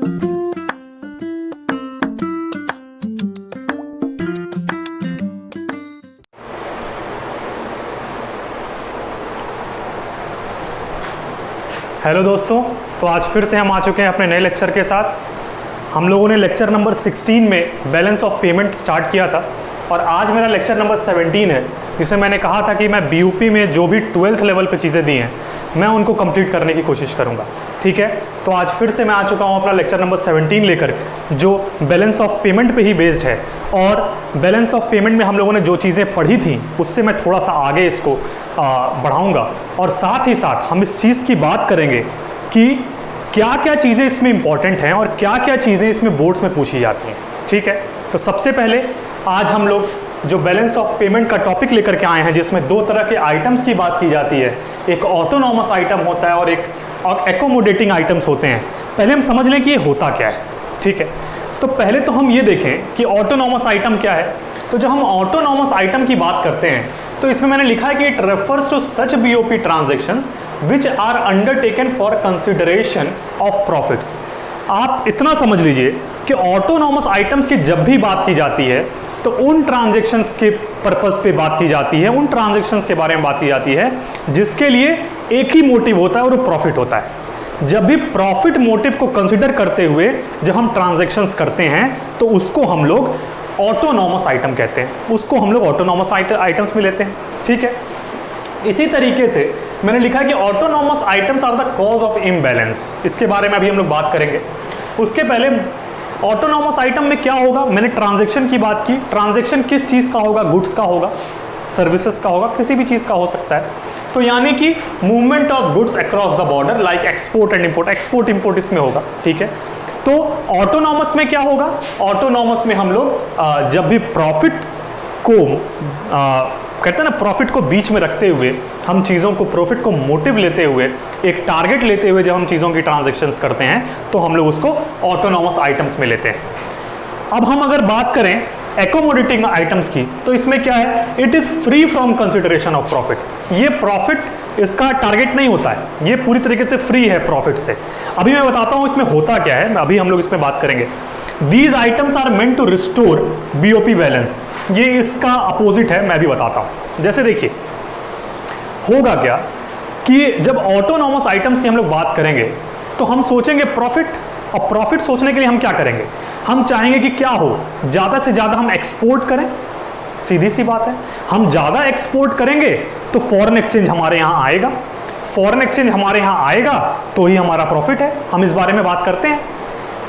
Hello दोस्तों, तो आज फिर से हम आ चुके हैं अपने नए लेक्चर के साथ। हम लोगों ने लेक्चर नंबर 16 में बैलेंस ऑफ पेमेंट स्टार्ट किया था और आज मेरा लेक्चर नंबर 17 है, जिसमें मैंने कहा था कि मैं बीयूपी में जो भी 12th लेवल पे चीज़ें दी हैं मैं उनको कंप्लीट करने की कोशिश करूँगा। ठीक है, तो आज फिर से मैं आ चुका हूँ अपना लेक्चर नंबर 17 लेकर, जो बैलेंस ऑफ पेमेंट पे ही बेस्ड है। और बैलेंस ऑफ पेमेंट में हम लोगों ने जो चीज़ें पढ़ी थी उससे मैं थोड़ा सा आगे इसको बढ़ाऊँगा और साथ ही साथ हम इस चीज़ की बात करेंगे कि क्या क्या चीज़ें इसमें इंपॉर्टेंट हैं और क्या क्या चीज़ें इसमें बोर्ड्स में पूछी जाती हैं। ठीक है, तो सबसे पहले आज हम लोग जो बैलेंस ऑफ पेमेंट का टॉपिक लेकर के आए हैं, जिसमें दो तरह के आइटम्स की बात की जाती है, एक ऑटोनॉमस आइटम होता है और एक एकोमोडेटिंग आइटम्स होते हैं। पहले हम समझ लें कि ये होता क्या है। ठीक है, तो पहले तो हम ये देखें कि ऑटोनॉमस आइटम क्या है। तो जब हम ऑटोनॉमस आइटम की बात करते हैं तो इसमें मैंने लिखा है कि it refers to such BOP transactions which are undertaken for consideration of profits. आप इतना समझ लीजिए कि ऑटोनॉमस आइटम्स की जब भी बात की जाती है तो उन ट्रांजैक्शंस के पर्पस पे बात की जाती है, उन ट्रांजैक्शंस के बारे में बात की जाती है जिसके लिए एक ही मोटिव होता है और वो प्रॉफिट होता है। जब भी प्रॉफिट मोटिव को कंसिडर करते हुए जब हम ट्रांजैक्शंस करते हैं तो उसको हम लोग ऑटोनॉमस आइटम कहते हैं, उसको हम लोग ऑटोनॉमस आइटम्स में लेते हैं। ठीक है, इसी तरीके से मैंने लिखा है कि autonomous items are the cause of imbalance. इसके बारे में अभी हम लोग बात करेंगे। उसके पहले ऑटोनॉमस आइटम में क्या होगा, मैंने ट्रांजैक्शन की बात की। ट्रांजैक्शन किस चीज़ का होगा, गुड्स का होगा, सर्विसेज का होगा, किसी भी चीज़ का हो सकता है। तो यानी कि movement of goods across the border like export and import, export import इसमें होगा। ठीक है, तो ऑटोनॉमस में क्या होगा, ऑटोनॉमस में हम लोग जब भी प्रॉफिट को कहते हैं ना, प्रॉफिट को बीच में रखते हुए हम चीज़ों को, प्रॉफिट को मोटिव लेते हुए, एक टारगेट लेते हुए जब हम चीज़ों की ट्रांजैक्शंस करते हैं तो हम लोग उसको ऑटोनॉमस आइटम्स में लेते हैं। अब हम अगर बात करें एकोमोडेटिंग आइटम्स की तो इसमें क्या है, it is free from consideration of profit. ये प्रॉफिट इसका टारगेट नहीं होता है, ये पूरी तरीके से फ्री है प्रॉफिट से। अभी मैं बताता हूँ इसमें होता क्या है, अभी हम लोग इसमें बात करेंगे। These items are meant to restore BOP balance. ये इसका अपोजिट है, मैं भी बताता हूँ। जैसे देखिए होगा क्या कि जब ऑटोनॉमस आइटम्स की हम लोग बात करेंगे तो हम सोचेंगे प्रॉफिट, और प्रॉफिट सोचने के लिए हम क्या करेंगे, हम चाहेंगे कि क्या हो, ज़्यादा से ज़्यादा हम एक्सपोर्ट करें। सीधी सी बात है, हम ज़्यादा एक्सपोर्ट करेंगे तो फॉरेन एक्सचेंज हमारे यहाँ आएगा, फॉरेन एक्सचेंज हमारे यहाँ आएगा तो ही हमारा प्रॉफिट है। हम इस बारे में बात करते हैं।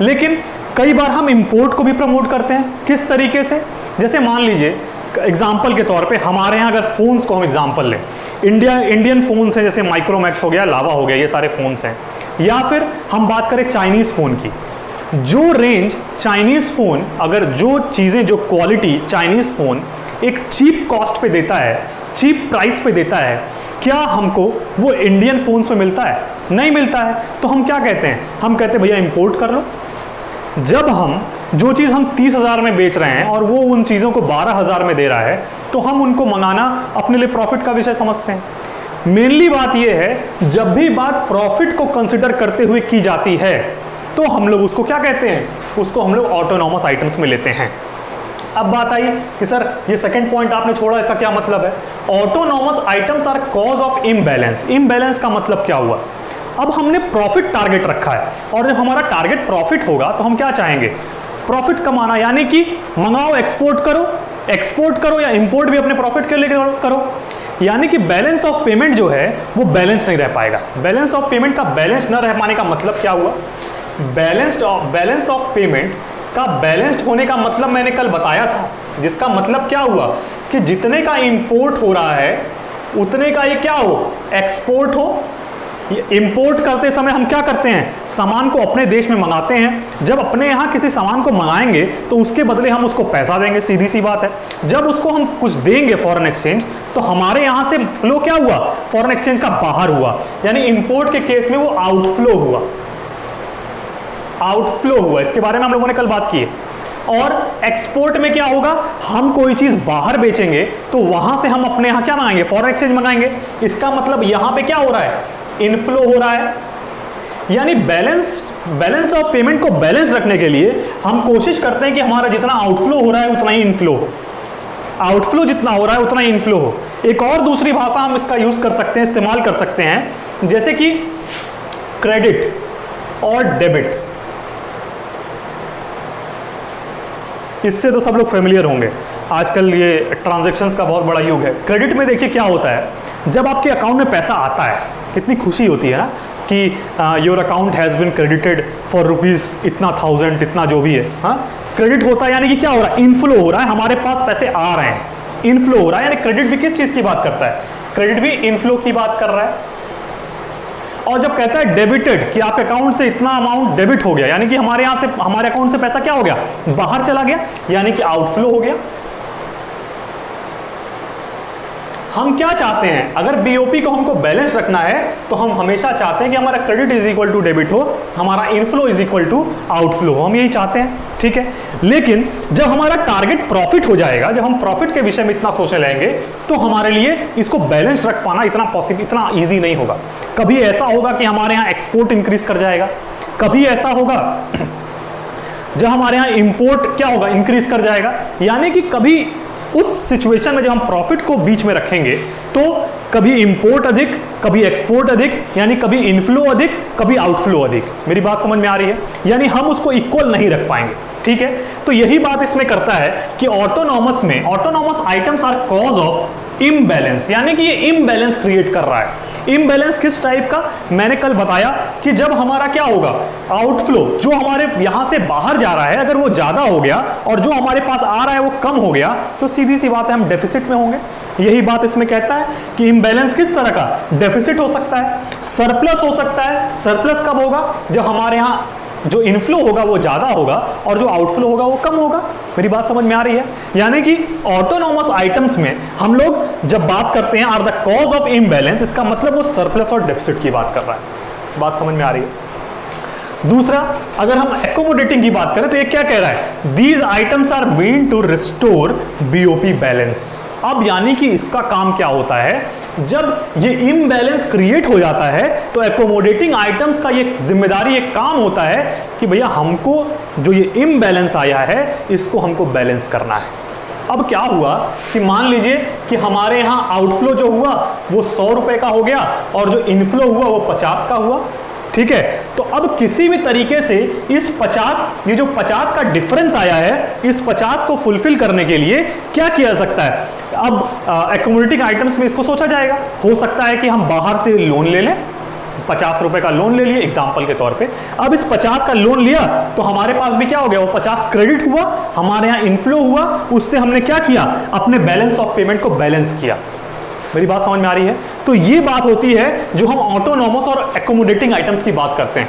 लेकिन कई बार हम इंपोर्ट को भी प्रमोट करते हैं। किस तरीके से, जैसे मान लीजिए एग्जाम्पल के तौर पे हमारे यहाँ अगर फ़ोन्स को हम एग्जाम्पल लें, इंडियन फ़ोन्स हैं, जैसे माइक्रोमैक्स हो गया, लावा हो गया, ये सारे फ़ोन्स हैं। या फिर हम बात करें चाइनीज़ फ़ोन की, जो रेंज चाइनीज़ फ़ोन, अगर जो चीज़ें, जो क्वालिटी चाइनीज़ फ़ोन एक चीप कॉस्ट पे देता है, चीप प्राइस पे देता है, क्या हमको वो इंडियन फ़ोन्स में मिलता है? नहीं मिलता है। तो हम क्या कहते हैं, हम कहते हैं भैया इंपोर्ट कर लो। जब हम जो चीज़ हम 30,000 में बेच रहे हैं और वो उन चीज़ों को 12,000 में दे रहा है तो हम उनको मंगाना अपने लिए प्रॉफिट का विषय समझते हैं। मेनली बात ये है, जब भी बात प्रॉफिट को कंसिडर करते हुए की जाती है तो हम लोग उसको क्या कहते हैं, उसको हम लोग ऑटोनॉमस आइटम्स में लेते हैं। अब बात आई कि सर ये सेकंड पॉइंट आपने छोड़ा, इसका क्या मतलब है? Autonomous items are cause of imbalance. Imbalance का मतलब क्या हुआ? अब हमने प्रॉफिट टारगेट रखा है और जब हमारा टारगेट प्रॉफिट होगा तो हम क्या चाहेंगे, प्रॉफिट कमाना, यानी कि मंगाओ, एक्सपोर्ट करो या इंपोर्ट भी अपने प्रॉफिट के लिए करो। यानी कि बैलेंस ऑफ पेमेंट जो है वो बैलेंस नहीं रह पाएगा। बैलेंस ऑफ पेमेंट का बैलेंस न रह पाने का मतलब क्या हुआ, बैलेंस ऑफ पेमेंट का बैलेंस्ड होने का मतलब मैंने कल बताया था, जिसका मतलब क्या हुआ कि जितने का इंपोर्ट हो रहा है उतने का ये क्या हो, एक्सपोर्ट हो। इंपोर्ट करते समय हम क्या करते हैं, सामान को अपने देश में मंगाते हैं। जब अपने यहाँ किसी सामान को मंगाएंगे तो उसके बदले हम उसको पैसा देंगे, सीधी सी बात है। जब उसको हम कुछ देंगे फॉरेन एक्सचेंज, तो हमारे यहाँ से फ्लो क्या हुआ, फॉरेन एक्सचेंज का बाहर हुआ। यानी इंपोर्ट के केस में वो आउटफ्लो हुआ। इसके बारे में हम लोगों ने कल बात की है। और एक्सपोर्ट में क्या होगा, हम कोई चीज बाहर बेचेंगे तो वहां से हम अपने यहाँ क्या मंगाएंगे, फॉरेन एक्सचेंज मंगाएंगे। इसका मतलब यहाँ पे क्या हो रहा है, इनफ्लो हो रहा है। यानी बैलेंस ऑफ पेमेंट को बैलेंस रखने के लिए हम कोशिश करते हैं कि हमारा जितना आउटफ्लो हो रहा है उतना ही इनफ्लो हो, आउटफ्लो जितना हो रहा है उतना ही इनफ्लो हो। एक और दूसरी भाषा हम इसका यूज कर सकते हैं, इस्तेमाल कर सकते हैं, जैसे कि क्रेडिट और डेबिट। इससे तो सब लोग फेमिलियर होंगे, आजकल ये ट्रांजैक्शंस का बहुत बड़ा युग है। क्रेडिट में देखिए क्या होता है, जब आपके अकाउंट में पैसा आता है कितनी खुशी होती है ना कि your account has been credited for rupees इतना 1000 इतना जो भी है। हाँ, क्रेडिट होता है यानी कि क्या हो रहा है, इनफ्लो हो रहा है, हमारे पास पैसे आ रहे हैं, इनफ्लो हो रहा है। यानी क्रेडिट भी किस चीज़ की बात करता है, क्रेडिट भी इनफ्लो की बात कर रहा है। और जब कहता है डेबिटेड कि आपके अकाउंट से इतना अमाउंट डेबिट हो गया, यानी कि हमारे यहाँ से हमारे अकाउंट से पैसा क्या हो गया, बाहर चला गया, यानी कि आउटफ्लो हो गया। हम क्या चाहते हैं, अगर बीओपी को हमको बैलेंस रखना है तो हम हमेशा चाहते हैं कि हमारा credit is equal to debit हो, हमारा inflow is equal to outflow हो, हम यही चाहते हैं, ठीक है। लेकिन जब हमारा टारगेट प्रॉफिट हो जाएगा, जब हम प्रॉफिट के विषय में इतना सोचने लगेंगे, तो हमारे लिए इसको बैलेंस रख पाना इतना ईजी नहीं होगा। कभी ऐसा होगा कि हमारे यहाँ एक्सपोर्ट इंक्रीज कर जाएगा, कभी ऐसा होगा जब हमारे यहाँ इंपोर्ट क्या होगा, इंक्रीज कर जाएगा। यानी कि कभी उस सिचुएशन में जब हम प्रॉफिट को बीच में रखेंगे तो कभी इंपोर्ट अधिक, कभी एक्सपोर्ट अधिक, यानी कभी इनफ्लो अधिक, कभी आउटफ्लो अधिक। मेरी बात समझ में आ रही है, यानी हम उसको इक्वल नहीं रख पाएंगे, ठीक है। तो यही बात इसमें करता है कि autonomous items are cause of imbalance, यानी कि ये इम्बैलेंस क्रिएट कर रहा है। इम्बैलेंस किस टाइप का, मैंने कल बताया कि जब हमारा क्या होगा, आउटफ्लो जो हमारे यहां से बाहर जा रहा है अगर वो ज्यादा हो गया और जो हमारे पास आ रहा है वो कम हो गया, तो सीधी सी बात है हम डेफिसिट में होंगे। यही बात इसमें कहता है कि इम्बैलेंस किस तरह का, डेफिसिट हो सकता है, सरप्लस हो सकता है। सरप्लस कब होगा, जब हमारे यहाँ जो इनफ्लो होगा वो ज्यादा होगा और जो आउटफ्लो होगा वो कम होगा। मेरी बात समझ में आ रही है, यानी कि ऑटोनॉमस आइटम्स में हम लोग जब बात करते हैं are the cause of imbalance, इसका मतलब वो सरप्लस और डेफिसिट की बात कर रहा है। बात समझ में आ रही है। दूसरा, अगर हम एकोमोडेटिंग की बात करें तो ये क्या कह रहा है, these items are mean to restore BOP balance. अब यानी कि इसका काम क्या होता है, जब ये इम्बैलेंस क्रिएट हो जाता है तो एकोमोडेटिंग आइटम्स का ये जिम्मेदारी, ये काम होता है कि भैया हमको जो ये इम्बैलेंस आया है इसको हमको बैलेंस करना है। अब क्या हुआ कि मान लीजिए कि हमारे यहाँ आउटफ्लो जो हुआ वो 100 रुपए का हो गया और जो इनफ्लो हुआ वो 50 का हुआ, ठीक है। तो अब किसी भी तरीके से इस 50, ये जो 50 का डिफरेंस आया है, इस 50 को फुलफिल करने के लिए क्या किया जा सकता है। अब एकोमोडेटिंग आइटम्स में इसको सोचा जाएगा, हो सकता है कि हम बाहर से लोन ले लें, 50 रुपए का लोन ले लिए एग्जाम्पल के तौर पे। अब इस 50 का लोन लिया तो हमारे पास भी क्या हो गया, वो 50 क्रेडिट हुआ, हमारे यहाँ इनफ्लो हुआ, उससे हमने क्या किया, अपने बैलेंस ऑफ पेमेंट को बैलेंस किया। मेरी बात समझ में आ रही है। तो ये बात होती है जो हम ऑटोनॉमस और एकोमोडेटिंग आइटम्स की बात करते हैं।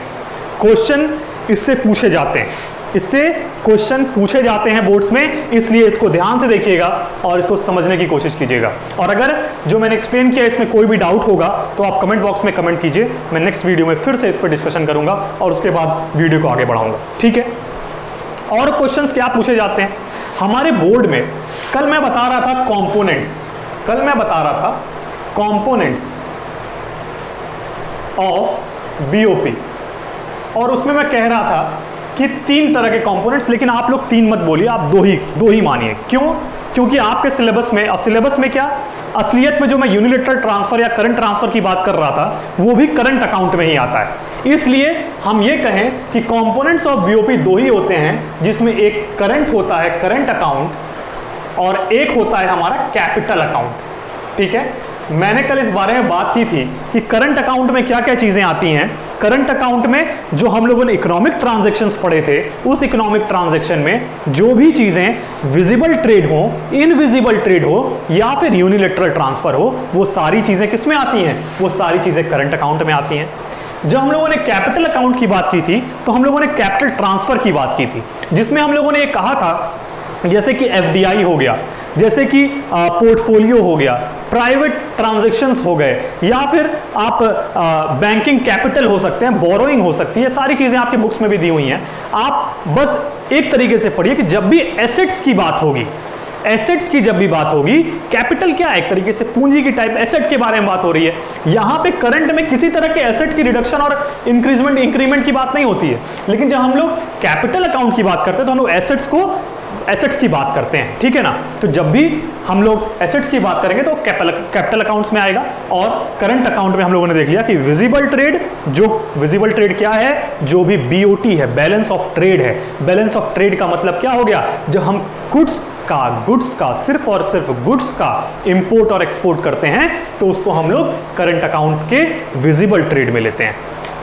क्वेश्चन इससे पूछे जाते हैं, इससे क्वेश्चन पूछे जाते हैं बोर्ड्स में, इसलिए इसको ध्यान से देखिएगा और इसको समझने की कोशिश कीजिएगा। और अगर जो मैंने एक्सप्लेन किया इसमें कोई भी डाउट होगा तो आप कमेंट बॉक्स में कमेंट कीजिए, मैं नेक्स्ट वीडियो में फिर से इस पर डिस्कशन करूंगा और उसके बाद वीडियो को आगे बढ़ाऊंगा, ठीक है। और क्वेश्चंस क्या पूछे जाते हैं हमारे बोर्ड में, कल मैं बता रहा था कंपोनेंट्स ऑफ बीओपी, और उसमें मैं कह रहा था कि 3 तरह के कंपोनेंट्स, लेकिन आप लोग 3 मत बोलिए, आप दो ही मानिए। क्यों? क्योंकि आपके सिलेबस में, और सिलेबस में क्या, असलियत में जो मैं यूनिलैटरल ट्रांसफर या करंट ट्रांसफर की बात कर रहा था वो भी करंट अकाउंट में ही आता है। इसलिए हम ये कहें कि कंपोनेंट्स ऑफ बीओपी 2 ही होते हैं, जिसमें एक करंट होता है, करंट अकाउंट, और एक होता है हमारा कैपिटल अकाउंट, ठीक है। मैंने कल इस बारे में बात की थी कि करंट अकाउंट में क्या क्या चीजें आती हैं। करंट अकाउंट में जो हम लोगों ने इकोनॉमिक ट्रांजैक्शंस पढ़े थे, उस इकोनॉमिक ट्रांजैक्शन में जो भी चीजें विजिबल ट्रेड हो, इनविजिबल ट्रेड हो या फिर यूनिलैटरल ट्रांसफर हो, वो सारी चीजें किस में आती हैं, वो सारी चीजें करंट अकाउंट में आती हैं। जब हम लोगों ने कैपिटल अकाउंट की बात की थी तो हम लोगों ने कैपिटल ट्रांसफर की बात की थी, जिसमें हम लोगों ने ये कहा था जैसे कि एफडीआई हो गया, जैसे कि पोर्टफोलियो हो गया, प्राइवेट ट्रांजैक्शंस हो गए, या फिर आप बैंकिंग कैपिटल हो सकते हैं, बोरोइंग हो सकती है, सारी चीजें आपके बुक्स में भी दी हुई हैं। आप बस एक तरीके से पढ़िए कि जब भी एसेट्स की बात होगी, एसेट्स की जब भी बात होगी, कैपिटल क्या है, एक तरीके से पूंजी की टाइप एसेट के बारे में बात हो रही है। यहां पे करंट में किसी तरह के एसेट की रिडक्शन और इंक्रीमेंट की बात नहीं होती है, लेकिन जब हम लोग कैपिटल अकाउंट की बात करते हैं तो हम लोग एसेट्स की बात करते हैं, ठीक है ना। तो जब भी हम लोग एसेट्स की बात करेंगे तो कैपिटल अकाउंट्स में आएगा। और करंट अकाउंट में हम लोगों ने देख लिया कि विजिबल ट्रेड, जो विजिबल ट्रेड क्या है, जो भी बीओटी है, बैलेंस ऑफ ट्रेड है। बैलेंस ऑफ ट्रेड का मतलब क्या हो गया, जब हम गुड्स का सिर्फ और सिर्फ गुड्स का इंपोर्ट और एक्सपोर्ट करते हैं तो उसको हम लोग करंट अकाउंट के विजिबल ट्रेड में लेते हैं।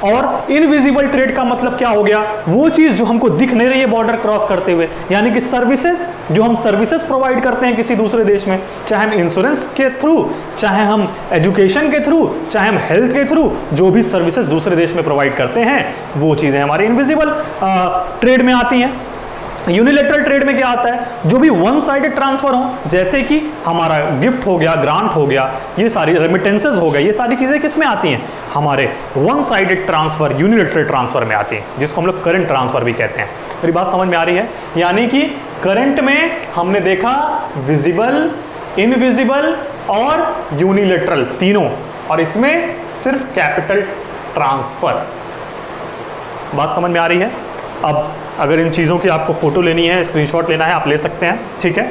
और इनविजिबल ट्रेड का मतलब क्या हो गया, वो चीज जो हमको दिख नहीं रही है बॉर्डर क्रॉस करते हुए, यानी कि सर्विसेज, जो हम सर्विसेज प्रोवाइड करते हैं किसी दूसरे देश में, चाहे हम इंश्योरेंस के थ्रू, चाहे हम एजुकेशन के थ्रू, चाहे हम हेल्थ के थ्रू, जो भी सर्विसेज दूसरे देश में प्रोवाइड करते हैं वो चीजें हमारी इनविजिबल ट्रेड में आती हैं। यूनिलेटरल ट्रेड में क्या आता है, जो भी वन साइडेड ट्रांसफर हो, जैसे कि हमारा गिफ्ट हो गया, ग्रांट हो गया, ये सारी रेमिटेंसेज हो गए, ये सारी चीजें किस में आती हैं, हमारे one sided transfer, unilateral transfer में आती हैं, जिसको हम लोग करंट ट्रांसफर भी कहते हैं। मेरी बात समझ में आ रही है। यानी कि करंट में हमने देखा विजिबल, इनविजिबल और यूनिलेटरल तीनों, और इसमें सिर्फ कैपिटल ट्रांसफर। बात समझ में आ रही है। अब अगर इन चीज़ों की आपको फोटो लेनी है, स्क्रीनशॉट लेना है, आप ले सकते हैं, ठीक है।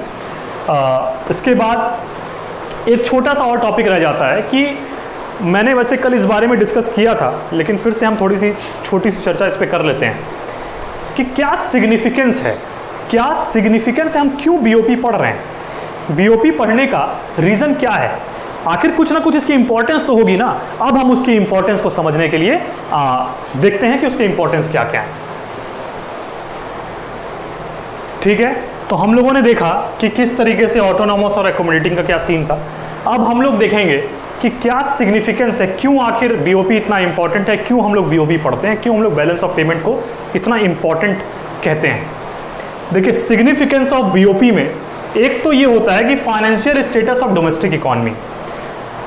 इसके बाद एक छोटा सा और टॉपिक रह जाता है कि मैंने वैसे कल इस बारे में डिस्कस किया था, लेकिन फिर से हम थोड़ी सी छोटी सी चर्चा इस पर कर लेते हैं कि क्या सिग्निफिकेंस है, हम क्यों बीओपी पढ़ रहे हैं, बीओपी पढ़ने का रीज़न क्या है, आखिर कुछ ना कुछ इसकी इंपॉर्टेंस तो होगी ना। अब हम उसकी इंपॉर्टेंस को समझने के लिए देखते हैं कि उसकी इंपॉर्टेंस क्या क्या है, ठीक है। तो हम लोगों ने देखा कि किस तरीके से ऑटोनॉमस और एकोमोडेटिंग का क्या सीन था। अब हम लोग देखेंगे कि क्या सिग्निफिकेंस है, क्यों आखिर बीओपी इतना इंपॉर्टेंट है, क्यों हम लोग बीओपी पढ़ते हैं, क्यों हम लोग बैलेंस ऑफ पेमेंट को इतना इंपॉर्टेंट कहते हैं। देखिए, सिग्निफिकेंस ऑफ बीओपी में एक तो ये होता है कि financial status of domestic economy,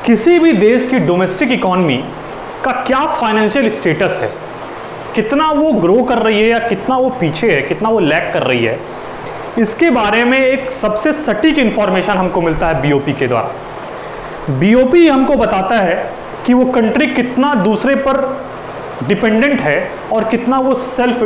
किसी भी देश की डोमेस्टिक इकोनॉमी का क्या फाइनेंशियल स्टेटस है, कितना वो ग्रो कर रही है या कितना वो पीछे है, कितना वो लैग कर रही है, इसके बारे में एक सबसे सटीक इंफॉर्मेशन हमको मिलता है बीओपी के द्वारा। बीओपी हमको बताता है कि वो कंट्री कितना दूसरे पर डिपेंडेंट है और कितना वो सेल्फ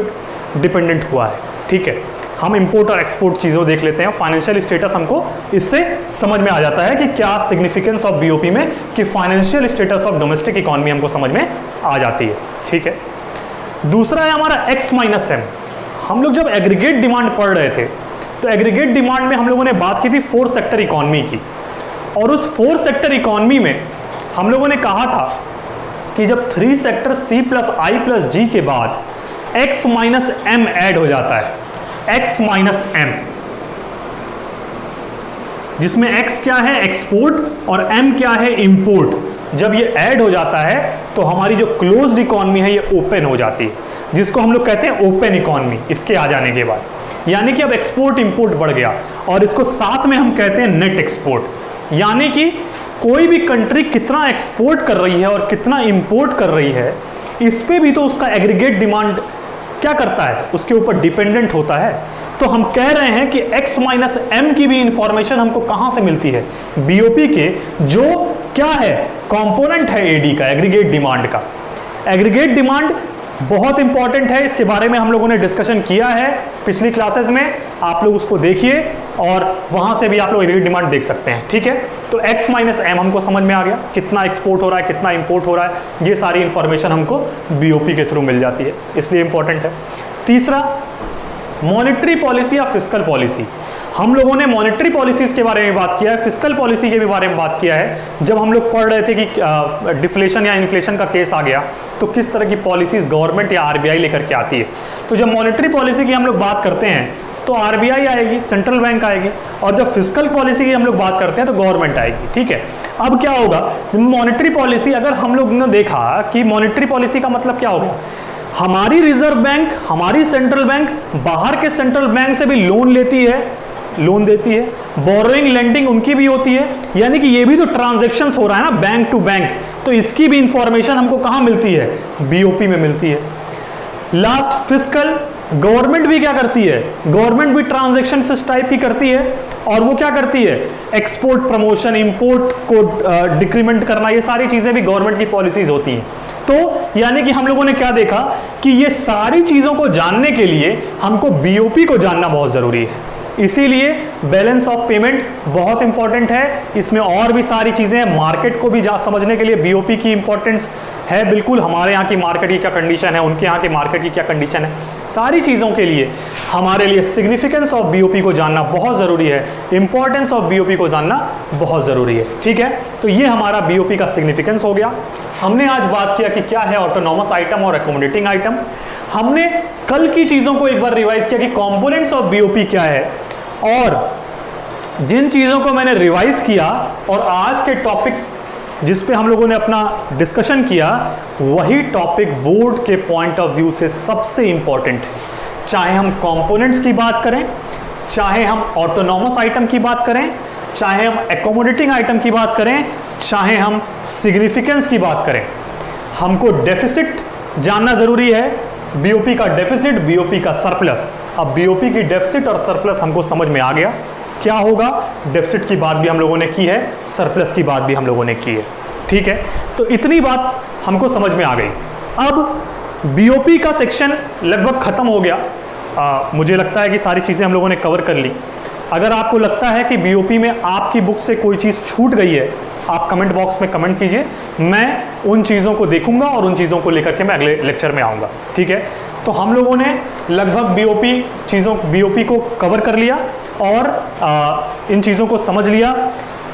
डिपेंडेंट हुआ है, ठीक है। हम इंपोर्ट और एक्सपोर्ट चीज़ों देख लेते हैं, फाइनेंशियल स्टेटस हमको इससे समझ में आ जाता है कि क्या सिग्निफिकेंस ऑफ बीओपी में, कि financial status of domestic economy हमको समझ में आ जाती है, ठीक है। दूसरा है हमारा एक्स माइनस एम। हम लोग जब एग्रीगेट डिमांड पढ़ रहे थे तो एग्रीगेट डिमांड में हम लोगों ने बात की थी 4 सेक्टर इकोनॉमी की, और उस 4 सेक्टर इकोनॉमी में हम लोगों ने कहा था कि जब 3 sector C plus I plus G के बाद X माइनस M ऐड हो जाता है, X माइनस M, जिसमें X क्या है, एक्सपोर्ट, और M क्या है, इंपोर्ट, जब ये ऐड हो जाता है तो हमारी जो क्लोज्ड इकोनॉमी है ये ओपन हो जाती है, जिसको हम लोग कहते हैं ओपन इकोनॉमी, इसके आ जाने के बाद। यानी कि अब एक्सपोर्ट इंपोर्ट बढ़ गया, और इसको साथ में हम कहते हैं नेट एक्सपोर्ट। यानी कि कोई भी कंट्री कितना एक्सपोर्ट कर रही है और कितना इंपोर्ट कर रही है, इस पे भी तो उसका एग्रीगेट डिमांड क्या करता है, उसके ऊपर डिपेंडेंट होता है। तो हम कह रहे हैं कि X माइनस M की भी इंफॉर्मेशन हमको कहां से मिलती है, बीओपी के, जो क्या है, कंपोनेंट है एडी का, एग्रीगेट डिमांड का। एग्रीगेट डिमांड बहुत इंपॉर्टेंट है, इसके बारे में हम लोगों ने डिस्कशन किया है पिछली क्लासेस में, आप लोग उसको देखिए और वहां से भी आप लोग एग्रीगेट डिमांड देख सकते हैं, ठीक है। तो X माइनस M हमको समझ में आ गया, कितना एक्सपोर्ट हो रहा है, कितना इंपोर्ट हो रहा है, ये सारी इंफॉर्मेशन हमको बीओपी के थ्रू मिल जाती है, इसलिए इंपॉर्टेंट है। तीसरा, मॉनेटरी पॉलिसी या फिस्कल पॉलिसी। हम लोगों ने मॉनेटरी पॉलिसीज के बारे में बात किया है, फिस्कल पॉलिसी के भी बारे में बात किया है। जब हम लोग पढ़ रहे थे कि डिफ्लेशन या इन्फ्लेशन का केस आ गया तो किस तरह की पॉलिसीज गवर्नमेंट या आरबीआई लेकर के आती है। तो जब मॉनेटरी पॉलिसी की हम लोग बात करते हैं तो आरबीआई आएगी, सेंट्रल बैंक आएगी, और जब फिस्कल पॉलिसी की हम लोग बात करते हैं तो गवर्नमेंट आएगी, ठीक है। अब क्या होगा, मॉनेटरी पॉलिसी, अगर हम लोग ने देखा कि मॉनेटरी पॉलिसी का मतलब क्या होगा, हमारी रिजर्व बैंक, हमारी सेंट्रल बैंक बाहर के सेंट्रल बैंक से भी लोन लेती है, लोन देती है, बोरोइंग लेंडिंग उनकी भी होती है, यानी कि ये भी तो ट्रांजैक्शंस हो रहा है ना बैंक टू बैंक, तो इसकी भी इंफॉर्मेशन हमको कहां मिलती है, बीओपी में मिलती है। लास्ट, फिस्कल, गवर्नमेंट भी क्या करती है, गवर्नमेंट भी ट्रांजैक्शन इस टाइप की करती है, और वो क्या करती है, एक्सपोर्ट प्रमोशन, इंपोर्ट को डिक्रीमेंट करना, ये सारी चीजें भी गवर्नमेंट की पॉलिसीज होती हैं। तो यानी कि हम लोगों ने क्या देखा कि ये सारी चीजों को जानने के लिए हमको बीओपी को जानना बहुत जरूरी है। इसीलिए बैलेंस ऑफ पेमेंट बहुत इंपॉर्टेंट है। इसमें और भी सारी चीजें हैं, मार्केट को भी समझने के लिए बीओपी की इंपॉर्टेंस है बिल्कुल। हमारे यहाँ की मार्केट की क्या कंडीशन है, उनके यहाँ की मार्केट की क्या कंडीशन है, सारी चीज़ों के लिए हमारे लिए सिग्निफिकेंस ऑफ बीओपी को जानना बहुत ज़रूरी है, इंपॉर्टेंस ऑफ बीओपी को जानना बहुत ज़रूरी है। ठीक है, तो ये हमारा बीओपी का सिग्निफिकेंस हो गया। हमने आज बात किया कि क्या है ऑटोनॉमस आइटम और अकोमोडेटिंग आइटम। हमने कल की चीज़ों को एक बार रिवाइज किया कि कॉम्पोनेंट्स ऑफ बीओपी क्या है, और जिन चीज़ों को मैंने रिवाइज किया और आज के टॉपिक्स जिस पे हम लोगों ने अपना डिस्कशन किया, वही टॉपिक बोर्ड के पॉइंट ऑफ व्यू से सबसे इंपॉर्टेंट है। चाहे हम कंपोनेंट्स की बात करें, चाहे हम ऑटोनॉमस आइटम की बात करें, चाहे हम एकोमोडेटिंग आइटम की बात करें, चाहे हम सिग्निफिकेंस की बात करें, हमको डेफिसिट जानना जरूरी है। बीओपी का डेफिसिट, बीओपी का सरप्लस। अब बीओपी की डेफिसिट और सरप्लस हमको समझ में आ गया क्या होगा। डेफिसिट की बात भी हम लोगों ने की है, सरप्लस की बात भी हम लोगों ने की है। ठीक है, तो इतनी बात हमको समझ में आ गई। अब बीओपी का सेक्शन लगभग खत्म हो गया। मुझे लगता है कि सारी चीज़ें हम लोगों ने कवर कर ली। अगर आपको लगता है कि बीओपी में आपकी बुक से कोई चीज़ छूट गई है, आप कमेंट बॉक्स में कमेंट कीजिए, मैं उन चीज़ों को देखूंगा और उन चीज़ों को लेकर के मैं अगले लेक्चर में आऊँगा। ठीक है, तो हम लोगों ने लगभग बीओपी को कवर कर लिया और इन चीज़ों को समझ लिया।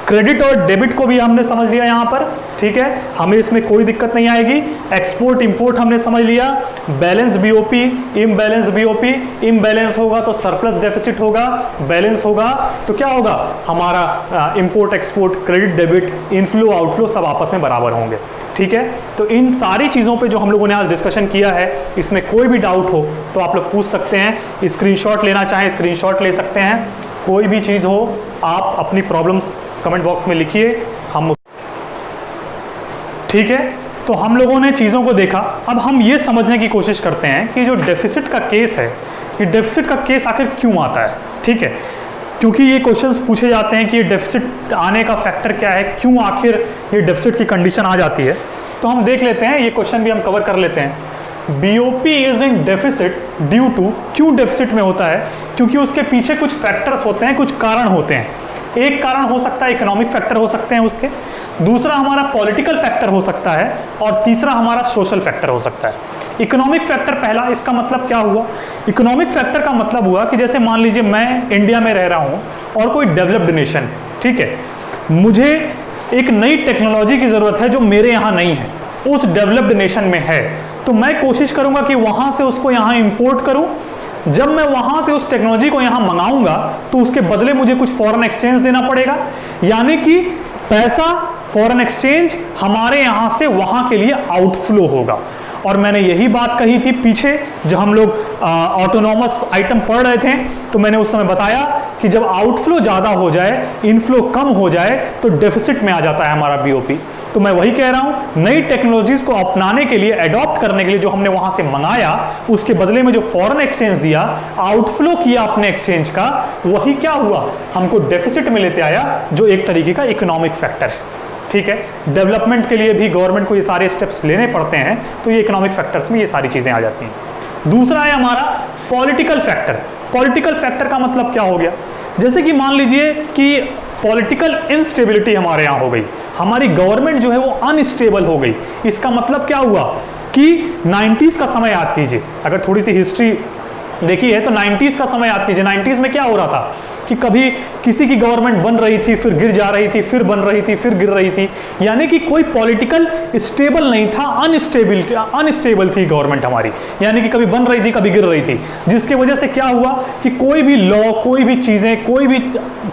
क्रेडिट और डेबिट को भी हमने समझ लिया यहाँ पर। ठीक है, हमें इसमें कोई दिक्कत नहीं आएगी। एक्सपोर्ट इंपोर्ट हमने समझ लिया। Balance BOP, imbalance BOP, imbalance होगा तो सरप्लस डेफिसिट होगा, बैलेंस होगा तो क्या होगा, हमारा import export, credit debit, inflow outflow सब आपस में बराबर होंगे। ठीक है, तो इन सारी चीज़ों पे जो हम लोगों ने आज डिस्कशन किया है, इसमें कोई भी डाउट हो तो आप लोग पूछ सकते हैं। स्क्रीनशॉट लेना चाहें स्क्रीनशॉट ले सकते हैं। कोई भी चीज़ हो आप अपनी प्रॉब्लम्स कमेंट बॉक्स में लिखिए, हम ठीक है। तो हम लोगों ने चीज़ों को देखा। अब हम ये समझने की कोशिश करते हैं कि जो डेफिसिट का केस है, ये डेफिसिट का केस आखिर क्यों आता है। ठीक है, क्योंकि ये क्वेश्चंस पूछे जाते हैं कि ये डेफिसिट आने का फैक्टर क्या है, क्यों आखिर ये डेफिसिट की कंडीशन आ जाती है। तो हम देख लेते हैं, ये क्वेश्चन भी हम कवर कर लेते हैं। BOP is in deficit due to, क्यों डेफिसिट में होता है, क्योंकि उसके पीछे कुछ फैक्टर्स होते हैं, कुछ कारण होते हैं। एक कारण हो सकता है इकोनॉमिक फैक्टर हो सकते हैं उसके, दूसरा हमारा पॉलिटिकल फैक्टर हो सकता है, और तीसरा हमारा सोशल फैक्टर हो सकता है। इकोनॉमिक फैक्टर पहला, इसका मतलब क्या हुआ, इकोनॉमिक फैक्टर का मतलब हुआ कि जैसे मान लीजिए मैं इंडिया में रह रहा हूँ और कोई डेवलप्ड नेशन, ठीक है, मुझे एक नई टेक्नोलॉजी की ज़रूरत है जो मेरे यहाँ नहीं है, उस डेवलप्ड नेशन में है, तो मैं कोशिश करूँगा कि वहाँ से उसको यहाँ इंपोर्ट करूँ। जब मैं वहां से उस टेक्नोलॉजी को यहां मंगाऊंगा तो उसके बदले मुझे कुछ फॉरेन एक्सचेंज देना पड़ेगा, यानी कि पैसा फॉरेन एक्सचेंज हमारे यहां से वहां के लिए आउटफ्लो होगा। और मैंने यही बात कही थी पीछे जब हम लोग ऑटोनॉमस आइटम पढ़ रहे थे, तो मैंने उस समय बताया कि जब आउटफ्लो ज़्यादा हो जाए, इनफ्लो कम हो जाए, तो डेफिसिट में आ जाता है हमारा बीओपी। तो मैं वही कह रहा हूं, नई टेक्नोलॉजीज को अपनाने के लिए, अडॉप्ट करने के लिए जो हमने वहां से मंगाया, उसके बदले में जो फॉरेन एक्सचेंज दिया, आउटफ्लो किया अपने एक्सचेंज का, वही क्या हुआ, हमको डेफिसिट में लेते आया, जो एक तरीके का इकोनॉमिक फैक्टर है। ठीक है, डेवलपमेंट के लिए भी गवर्नमेंट को ये सारे स्टेप्स लेने पड़ते हैं, तो ये इकोनॉमिक फैक्टर्स में ये सारी चीजें आ जाती हैं। दूसरा है हमारा पॉलिटिकल फैक्टर। पॉलिटिकल फैक्टर का मतलब क्या हो गया, जैसे कि मान लीजिए कि पॉलिटिकल इंस्टेबिलिटी हमारे यहाँ हो गई, हमारी गवर्नमेंट जो है वो अनस्टेबल हो गई। इसका मतलब क्या हुआ कि 90s का समय याद कीजिए, अगर थोड़ी सी हिस्ट्री देखी है तो 90s का समय याद कीजिए। 90s में क्या हो रहा था कि कभी किसी की गवर्नमेंट बन रही थी, फिर गिर जा रही थी, फिर बन रही थी, फिर गिर रही थी, यानी कि कोई पॉलिटिकल स्टेबल नहीं था, अनस्टेबल थी गवर्नमेंट हमारी, यानी कि कभी बन रही थी, कभी गिर रही थी, जिसकी वजह से क्या हुआ कि कोई भी लॉ, कोई भी चीजें, कोई भी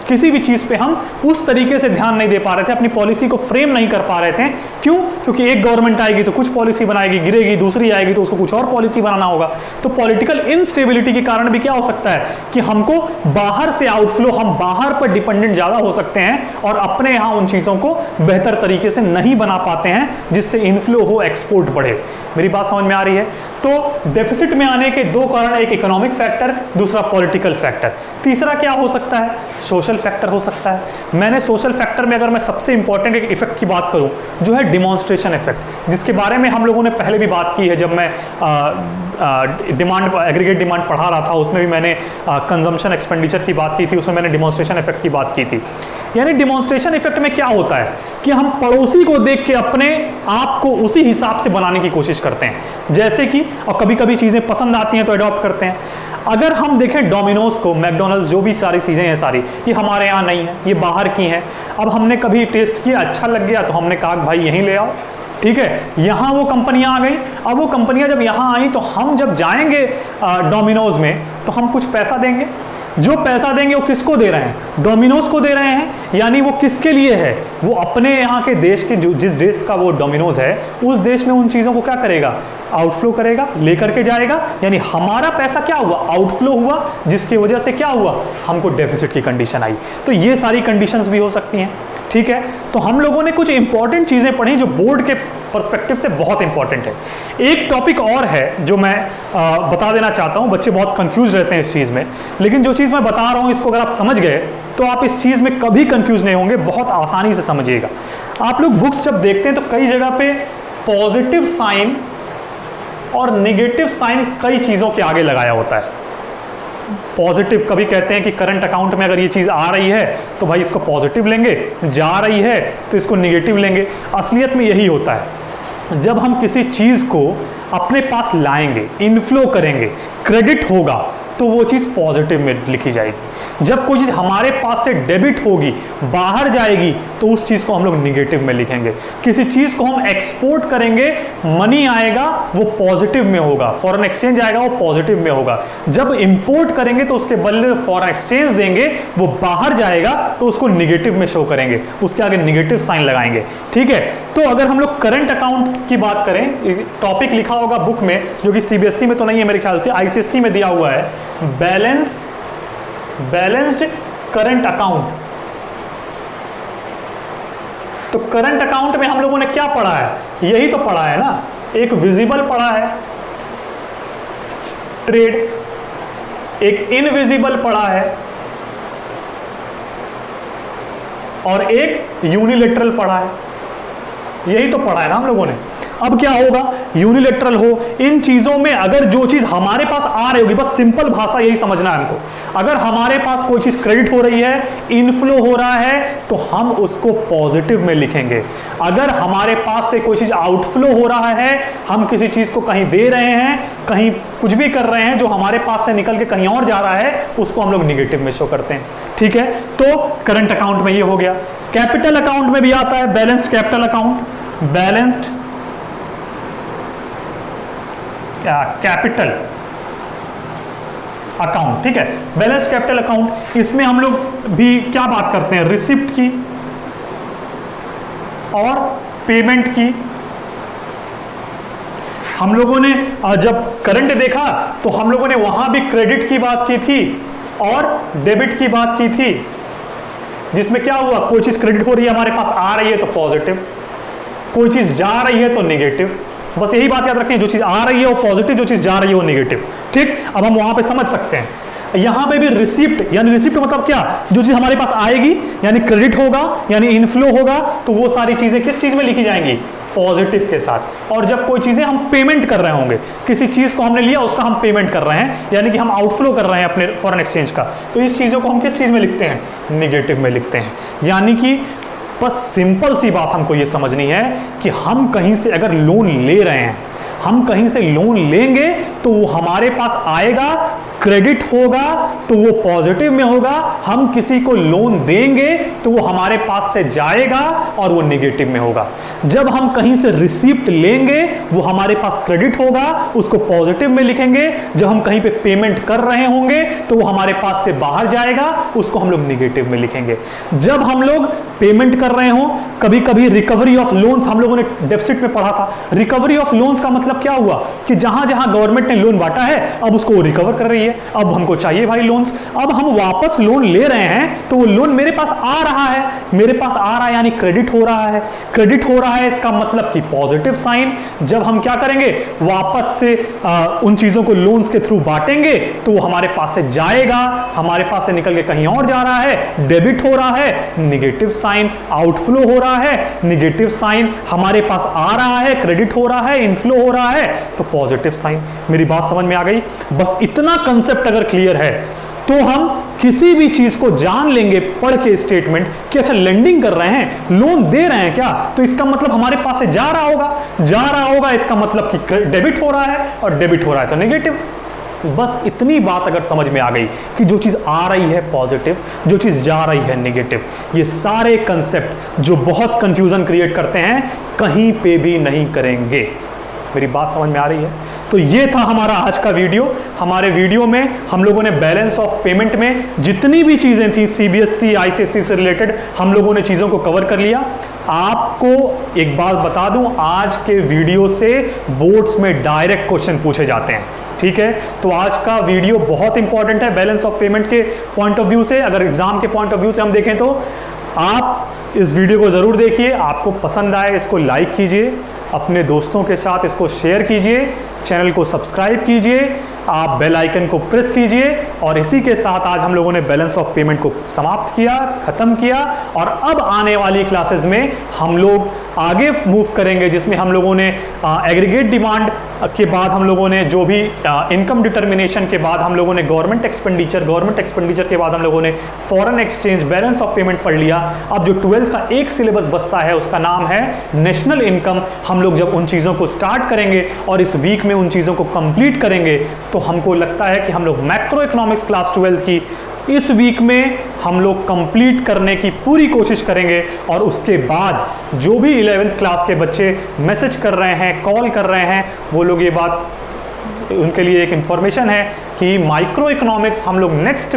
किसी भी चीज पे हम उस तरीके से ध्यान नहीं दे पा रहे थे, अपनी पॉलिसी को फ्रेम नहीं कर पा रहे थे। क्यों? क्योंकि एक गवर्नमेंट आएगी तो कुछ पॉलिसी बनाएगी, गिरेगी, दूसरी आएगी तो उसको कुछ और पॉलिसी बनाना होगा। तो पॉलिटिकल इनस्टेबिलिटी के कारण भी क्या हो सकता है कि हमको बाहर से आउटफ्लो, हम बाहर पर डिपेंडेंट ज्यादा हो सकते हैं और अपने यहां उन चीजों को बेहतर तरीके से नहीं बना पाते हैं, जिससे इनफ्लो हो, एक्सपोर्ट बढ़े। मेरी बात समझ में आ रही है? तो डेफिसिट में आने के दो कारण, एक इकोनॉमिक फैक्टर, दूसरा पॉलिटिकल फैक्टर। तीसरा क्या हो सकता है? सोशल फैक्टर हो सकता है। मैंने सोशल फैक्टर में अगर मैं सबसे इंपॉर्टेंट एक इफेक्ट की बात करूं जो है डिमॉन्स्ट्रेशन इफेक्ट, जिसके बारे में हम लोगों ने पहले भी बात की है। जब मैं डिमांड एग्रीगेट डिमांड पढ़ा रहा था उसमें भी मैंने कंजम्पशन एक्सपेंडिचर की बात की थी, उसमें मैंने डिमॉन्स्ट्रेशन इफेक्ट की बात की थी। यानी डिमॉन्स्ट्रेशन इफेक्ट में क्या होता है कि हम पड़ोसी को देख के अपने आप को उसी हिसाब से बनाने की कोशिश करते हैं, जैसे कि और कभी कभी चीजें पसंद आती हैं तो अडॉप्ट करते हैं। अगर हम देखें डोमिनोज को, मैकडॉनल्ड्स, जो भी सारी चीजें हैं सारी, ये हमारे यहाँ नहीं है, ये बाहर की हैं। अब हमने कभी टेस्ट किया, अच्छा लग गया तो हमने कहा भाई यहीं ले आओ, ठीक है। यहाँ वो कंपनियां आ गई। अब वो कंपनियां जब यहाँ आई तो हम जब जाएंगे डोमिनोज में तो हम कुछ पैसा देंगे। जो पैसा देंगे वो किसको दे रहे हैं? डोमिनोज को दे रहे हैं। यानी वो किसके लिए है? वो अपने यहाँ के देश के, जो जिस देश का वो डोमिनोज है उस देश में उन चीज़ों को क्या करेगा? आउटफ्लो करेगा, लेकर के जाएगा। यानी हमारा पैसा क्या हुआ? आउटफ्लो हुआ, जिसकी वजह से क्या हुआ? हमको डेफिसिट की कंडीशन आई। तो ये सारी कंडीशंस भी हो सकती हैं, ठीक है। तो हम लोगों ने कुछ इंपॉर्टेंट चीजें पढ़ी जो बोर्ड के पर्सपेक्टिव से बहुत इंपॉर्टेंट है। एक टॉपिक और है जो मैं बता देना चाहता हूं, बच्चे बहुत कंफ्यूज रहते हैं इस चीज में, लेकिन जो चीज मैं बता रहा हूं इसको अगर आप समझ गए तो आप इस चीज में कभी कंफ्यूज नहीं होंगे, बहुत आसानी से समझिएगा। आप लोग बुक्स जब देखते हैं तो कई जगह पे पॉजिटिव साइन और निगेटिव साइन कई चीजों के आगे लगाया होता है। पॉजिटिव कभी कहते हैं कि करंट अकाउंट में अगर ये चीज आ रही है तो भाई इसको पॉजिटिव लेंगे, जा रही है तो इसको निगेटिव लेंगे। असलियत में यही होता है, जब हम किसी चीज को अपने पास लाएंगे, इनफ्लो करेंगे, क्रेडिट होगा तो वो चीज पॉजिटिव में लिखी जाएगी। जब कोई चीज हमारे पास से डेबिट होगी, बाहर जाएगी, तो उस चीज को हम लोग निगेटिव में लिखेंगे। किसी चीज को हम एक्सपोर्ट करेंगे, मनी आएगा वो पॉजिटिव में होगा, फॉरेन एक्सचेंज आएगा वो पॉजिटिव में होगा। जब इंपोर्ट करेंगे तो उसके बदले फॉरेन एक्सचेंज देंगे, वो बाहर जाएगा तो उसको निगेटिव में शो करेंगे, उसके आगे निगेटिव साइन लगाएंगे, ठीक है। तो अगर हम लोग करंट अकाउंट की बात करें, टॉपिक लिखा होगा बुक में जो कि सीबीएसई में तो नहीं है मेरे ख्याल से, आईसीएसई में दिया हुआ है, बैलेंस्ड करंट अकाउंट। तो करंट अकाउंट में हम लोगों ने क्या पढ़ा है? यही तो पढ़ा है ना, एक विजिबल पढ़ा है ट्रेड, एक इनविजिबल पढ़ा है और एक यूनिलेटरल पढ़ा है। यही तो पढ़ा है ना हम लोगों ने। अब क्या होगा? यूनिलेटरल हो, इन चीजों में अगर जो चीज हमारे पास आ रही होगी, बस सिंपल भाषा यही समझना है हमको, अगर हमारे पास कोई चीज क्रेडिट हो रही है, इनफ्लो हो रहा है, तो हम उसको पॉजिटिव में लिखेंगे। अगर हमारे पास से कोई चीज आउटफ्लो हो रहा है, हम किसी चीज को कहीं दे रहे हैं, कहीं कुछ भी कर रहे हैं जो हमारे पास से निकल के कहीं और जा रहा है, उसको हम लोग निगेटिव में शो करते हैं, ठीक है। तो करंट अकाउंट में ये हो गया। कैपिटल अकाउंट में भी आता है balanced capital account, balanced capital account, ठीक है। बैलेंस कैपिटल अकाउंट, इसमें हम लोग भी क्या बात करते हैं? रिसिप्ट की और पेमेंट की। हम लोगों ने जब करंट देखा तो हम लोगों ने वहां भी क्रेडिट की बात की थी और डेबिट की बात की थी, जिसमें क्या हुआ? कोई चीज क्रेडिट हो रही है, हमारे पास आ रही है तो पॉजिटिव, कोई चीज जा रही है तो निगेटिव। बस यही बात याद रखें, जो चीज आ रही है वो पॉजिटिव, जो चीज जा रही है वो निगेटिव, ठीक। अब हम वहां पे समझ सकते हैं। यहां पे भी रिसिप्ट, यानी रिसिप्ट मतलब क्या? जो चीज हमारे पास आएगी, यानी क्रेडिट होगा, यानी इनफ्लो होगा, तो वो सारी चीजें किस चीज में लिखी जाएंगी? पॉजिटिव के साथ। और जब कोई चीजें हम पेमेंट कर रहे होंगे, किसी चीज को हमने लिया उसका हम पेमेंट कर रहे हैं, यानी कि हम आउटफ्लो कर रहे हैं अपने फॉरेन एक्सचेंज का, तो इस चीजों को हम किस चीज में लिखते हैं? निगेटिव में लिखते हैं। यानी कि बस सिंपल सी बात हमको ये समझनी है कि हम कहीं से अगर लोन ले रहे हैं, हम कहीं से लोन लेंगे तो वो हमारे पास आएगा, क्रेडिट होगा तो वो पॉजिटिव में होगा, हम किसी को लोन देंगे तो वो हमारे पास से जाएगा और वो निगेटिव में होगा। जब हम कहीं से रिसीप्ट लेंगे वो हमारे पास क्रेडिट होगा, उसको पॉजिटिव में लिखेंगे। जब हम कहीं पे पेमेंट कर रहे होंगे तो वो हमारे पास से बाहर जाएगा, उसको हम लोग निगेटिव में लिखेंगे। जब हम लोग पेमेंट कर रहे हो, कभी कभी रिकवरी ऑफ लोन्स हम लोगों ने डेफिसिट में पढ़ा था। रिकवरी ऑफ लोन्स का मतलब क्या हुआ कि जहां जहां गवर्नमेंट ने लोन बांटा है अब उसको रिकवर कर रही है, है, अब हमको चाहिए भाई लोन्स, अब हम वापस लोन ले रहे हैं तो वो लोन मेरे पास आ रहा है, मेरे पास आ रहा है यानी क्रेडिट हो रहा है, क्रेडिट हो रहा है इसका मतलब कि पॉजिटिव साइन। जब हम क्या करेंगे, वापस से उन चीजों को लोन्स के थ्रू बांटेंगे तो वो हमारे पास से जाएगा, हमारे पास से निकल के कहीं और जा रहा है, डेबिट हो रहा है, निगेटिव साइन, आउटफ्लो हो रहा है, निगेटिव साइन, हमारे पास आ रहा है, क्रेडिट हो रहा है, इनफ्लो हो रहा है, तो पॉजिटिव साइन। मेरी बात समझ में आ गई? बस इतना कंसेप्ट अगर क्लियर है तो हम किसी भी चीज को जान लेंगे पढ़ के स्टेटमेंट कि अच्छा लेंडिंग कर रहे हैं, लोन दे रहे हैं क्या, तो इसका मतलब हमारे पास से जा रहा होगा, इसका मतलब कि डेबिट हो रहा है, और डेबिट हो रहा है तो नेगेटिव। बस इतनी बात अगर समझ में आ गई कि जो चीज आ रही है पॉजिटिव, जो चीज जा रही है नेगेटिव, ये सारे कंसेप्ट जो बहुत कंफ्यूजन क्रिएट करते हैं कहीं पे भी नहीं करेंगे। मेरी बात समझ में आ रही है? तो ये था हमारा आज का वीडियो। हमारे वीडियो में हम लोगों ने बैलेंस ऑफ पेमेंट में जितनी भी चीजें थी सीबीएसई आईसीएसई से रिलेटेड, हम लोगों ने चीजों को कवर कर लिया। आपको एक बात बता दूं, आज के वीडियो से बोर्ड्स में डायरेक्ट क्वेश्चन पूछे जाते हैं, ठीक है? तो आज का वीडियो बहुत इंपॉर्टेंट है बैलेंस ऑफ पेमेंट के पॉइंट ऑफ व्यू से। अगर एग्जाम के पॉइंट ऑफ व्यू से हम देखें तो आप इस वीडियो को जरूर देखिए, आपको पसंद आए इसको लाइक कीजिए, अपने दोस्तों के साथ इसको शेयर कीजिए, चैनल को सब्सक्राइब कीजिए, आप बेल आइकन को प्रेस कीजिए। और इसी के साथ आज हम लोगों ने बैलेंस ऑफ पेमेंट को समाप्त किया, खत्म किया, और अब आने वाली क्लासेस में हम लोग आगे मूव करेंगे जिसमें हम लोगों ने एग्रीगेट डिमांड के बाद हम लोगों ने जो भी इनकम डिटर्मिनेशन के बाद हम लोगों ने गवर्नमेंट एक्सपेंडिचर के बाद हम लोगों ने foreign exchange, balance of payment पढ़ लिया। अब जो 12th का एक सिलेबस बचता है उसका नाम है नेशनल इनकम। हम लोग जब उन चीज़ों को स्टार्ट करेंगे और इस वीक में उन चीज़ों को कंप्लीट करेंगे तो हमको लगता है कि हम लोग मैक्रो इकोनॉमिक्स क्लास 12 की इस वीक में हम लोग कंप्लीट करने की पूरी कोशिश करेंगे। और उसके बाद जो भी 11th क्लास के बच्चे मैसेज कर रहे हैं, कॉल कर रहे हैं, वो लोग ये बात उनके लिए एक इंफॉर्मेशन है कि माइक्रो इकोनॉमिक्स हम लोग नेक्स्ट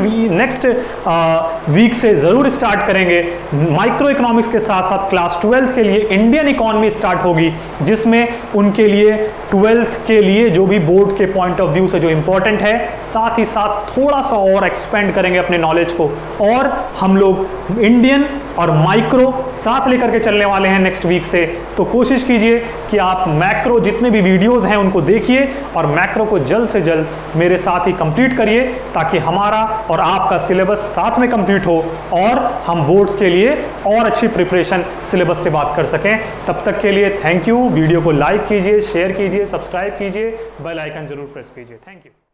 वीक से ज़रूर स्टार्ट करेंगे। माइक्रो इकोनॉमिक्स के साथ साथ क्लास 12th के लिए इंडियन इकोनॉमी स्टार्ट होगी, जिसमें उनके लिए 12th के लिए जो भी बोर्ड के पॉइंट ऑफ व्यू से जो इंपॉर्टेंट है, साथ ही साथ थोड़ा सा और एक्सपेंड करेंगे अपने नॉलेज को। और हम लोग इंडियन और माइक्रो साथ लेकर के चलने वाले हैं नेक्स्ट वीक से। तो कोशिश कीजिए कि आप मैक्रो जितने भी वीडियोस हैं उनको देखिए और मैक्रो को जल्द से जल्द मेरे साथ ही कंप्लीट करिए, ताकि हमारा और आपका सिलेबस साथ में कंप्लीट हो और हम बोर्ड्स के लिए और अच्छी प्रिपरेशन सिलेबस के बाद कर सकें। तब तक के लिए थैंक यू। वीडियो को लाइक कीजिए, शेयर कीजिए, सब्सक्राइब कीजिए, बेल आइकन जरूर प्रेस कीजिए। Thank you.